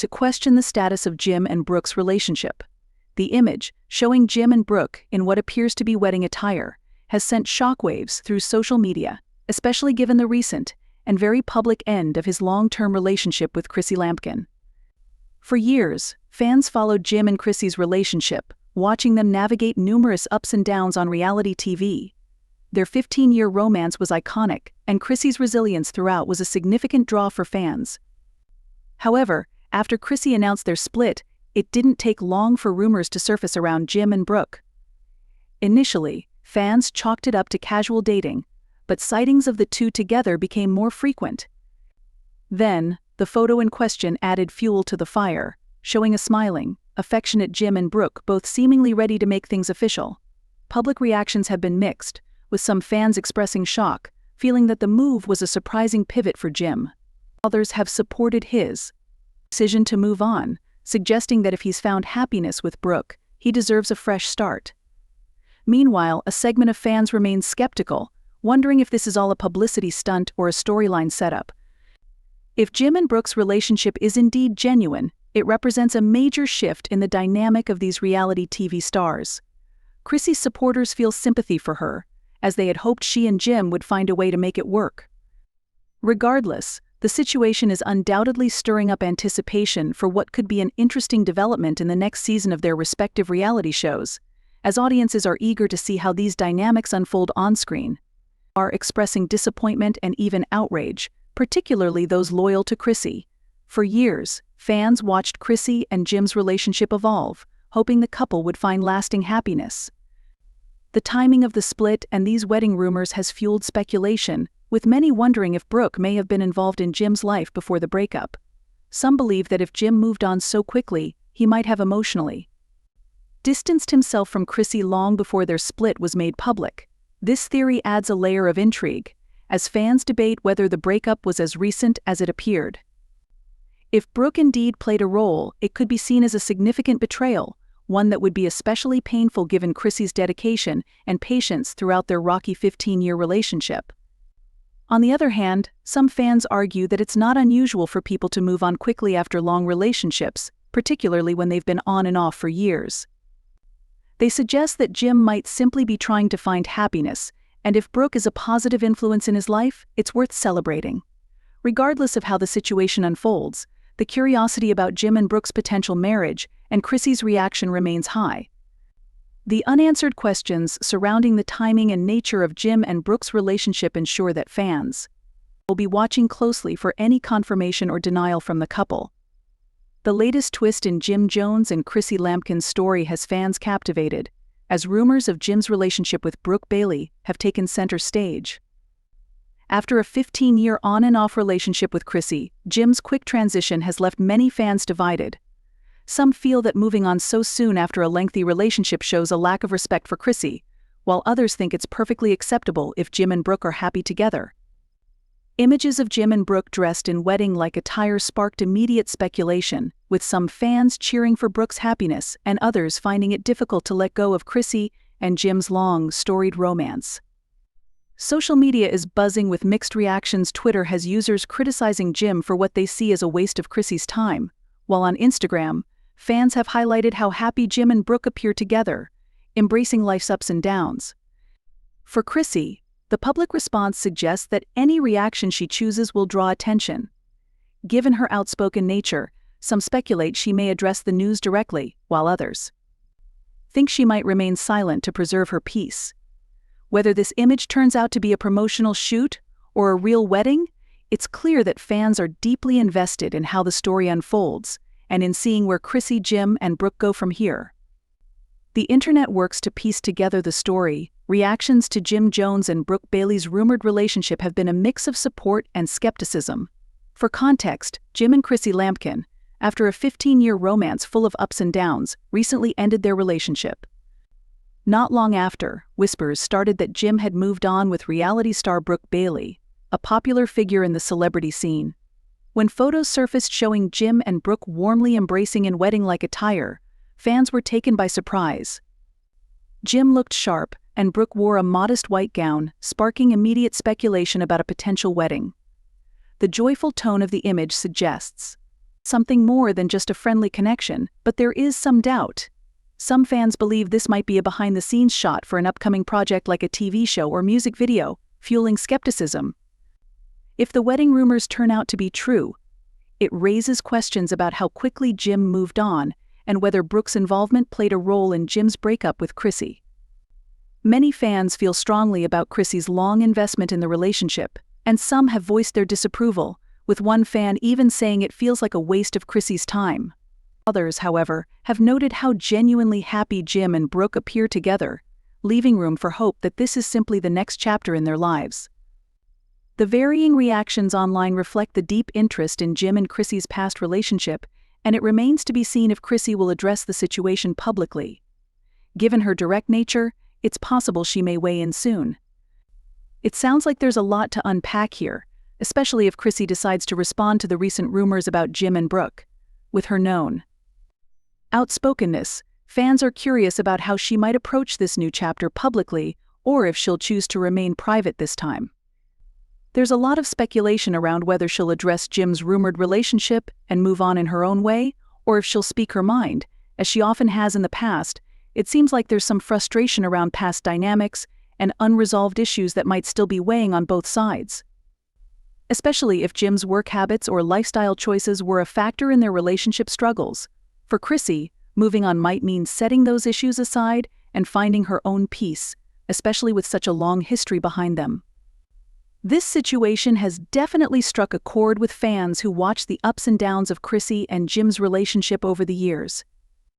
to question the status of Jim and Brooke's relationship. The image, showing Jim and Brooke in what appears to be wedding attire, has sent shockwaves through social media, especially given the recent and very public end of his long-term relationship with Chrissy Lampkin. For years, fans followed Jim and Chrissy's relationship, watching them navigate numerous ups and downs on reality TV. Their 15-year romance was iconic, and Chrissy's resilience throughout was a significant draw for fans. However, after Chrissy announced their split, it didn't take long for rumors to surface around Jim and Brooke. Initially, fans chalked it up to casual dating, but sightings of the two together became more frequent. Then, the photo in question added fuel to the fire, showing a smiling, affectionate Jim and Brooke both seemingly ready to make things official. Public reactions have been mixed, with some fans expressing shock, feeling that the move was a surprising pivot for Jim. Others have supported his decision to move on, suggesting that if he's found happiness with Brooke, he deserves a fresh start. Meanwhile, a segment of fans remains skeptical, wondering if this is all a publicity stunt or a storyline setup. If Jim and Brooke's relationship is indeed genuine, it represents a major shift in the dynamic of these reality TV stars. Chrissy's supporters feel sympathy for her, as they had hoped she and Jim would find a way to make it work. Regardless, the situation is undoubtedly stirring up anticipation for what could be an interesting development in the next season of their respective reality shows, as audiences are eager to see how these dynamics unfold on-screen. Are expressing disappointment and even outrage, particularly those loyal to Chrissy. For years, fans watched Chrissy and Jim's relationship evolve, hoping the couple would find lasting happiness. The timing of the split and these wedding rumors has fueled speculation, with many wondering if Brooke may have been involved in Jim's life before the breakup. Some believe that if Jim moved on so quickly, he might have emotionally distanced himself from Chrissy long before their split was made public. This theory adds a layer of intrigue, as fans debate whether the breakup was as recent as it appeared. If Brooke indeed played a role, it could be seen as a significant betrayal, one that would be especially painful given Chrissy's dedication and patience throughout their rocky 15-year relationship. On the other hand, some fans argue that it's not unusual for people to move on quickly after long relationships, particularly when they've been on and off for years. They suggest that Jim might simply be trying to find happiness, and if Brooke is a positive influence in his life, it's worth celebrating. Regardless of how the situation unfolds, the curiosity about Jim and Brooke's potential marriage and Chrissy's reaction remains high. The unanswered questions surrounding the timing and nature of Jim and Brooke's relationship ensure that fans will be watching closely for any confirmation or denial from the couple. The latest twist in Jim Jones and Chrissy Lampkin's story has fans captivated, as rumors of Jim's relationship with Brooke Bailey have taken center stage. After a 15-year on-and-off relationship with Chrissy, Jim's quick transition has left many fans divided. Some feel that moving on so soon after a lengthy relationship shows a lack of respect for Chrissy, while others think it's perfectly acceptable if Jim and Brooke are happy together. Images of Jim and Brooke dressed in wedding-like attire sparked immediate speculation, with some fans cheering for Brooke's happiness and others finding it difficult to let go of Chrissy and Jim's long, storied romance. Social media is buzzing with mixed reactions. Twitter has users criticizing Jim for what they see as a waste of Chrissy's time, while on Instagram, fans have highlighted how happy Jim and Brooke appear together, embracing life's ups and downs. For Chrissy, the public response suggests that any reaction she chooses will draw attention. Given her outspoken nature, some speculate she may address the news directly, while others think she might remain silent to preserve her peace. Whether this image turns out to be a promotional shoot or a real wedding, it's clear that fans are deeply invested in how the story unfolds and in seeing where Chrissy, Jim, and Brooke go from here. The internet works to piece together the story. Reactions to Jim Jones and Brooke Bailey's rumored relationship have been a mix of support and skepticism. For context, Jim and Chrissy Lampkin, after a 15-year romance full of ups and downs, recently ended their relationship. Not long after, whispers started that Jim had moved on with reality star Brooke Bailey, a popular figure in the celebrity scene. When photos surfaced showing Jim and Brooke warmly embracing in wedding-like attire, fans were taken by surprise. Jim looked sharp, and Brooke wore a modest white gown, sparking immediate speculation about a potential wedding. The joyful tone of the image suggests Something more than just a friendly connection, but there is some doubt. Some fans believe this might be a behind-the-scenes shot for an upcoming project like a TV show or music video, fueling skepticism. If the wedding rumors turn out to be true, it raises questions about how quickly Jim moved on and whether Brooke's involvement played a role in Jim's breakup with Chrissy. Many fans feel strongly about Chrissy's long investment in the relationship, and some have voiced their disapproval, with one fan even saying it feels like a waste of Chrissy's time. Others, however, have noted how genuinely happy Jim and Brooke appear together, leaving room for hope that this is simply the next chapter in their lives. The varying reactions online reflect the deep interest in Jim and Chrissy's past relationship, and it remains to be seen if Chrissy will address the situation publicly. Given her direct nature, it's possible she may weigh in soon. It sounds like there's a lot to unpack here, especially if Chrissy decides to respond to the recent rumors about Jim and Brooke. With her known outspokenness, fans are curious about how she might approach this new chapter publicly, or if she'll choose to remain private this time. There's a lot of speculation around whether she'll address Jim's rumored relationship and move on in her own way, or if she'll speak her mind, as she often has in the past. It seems like there's some frustration around past dynamics and unresolved issues that might still be weighing on both sides. Especially if Jim's work habits or lifestyle choices were a factor in their relationship struggles. For Chrissy, moving on might mean setting those issues aside and finding her own peace, especially with such a long history behind them. This situation has definitely struck a chord with fans who watch the ups and downs of Chrissy and Jim's relationship over the years.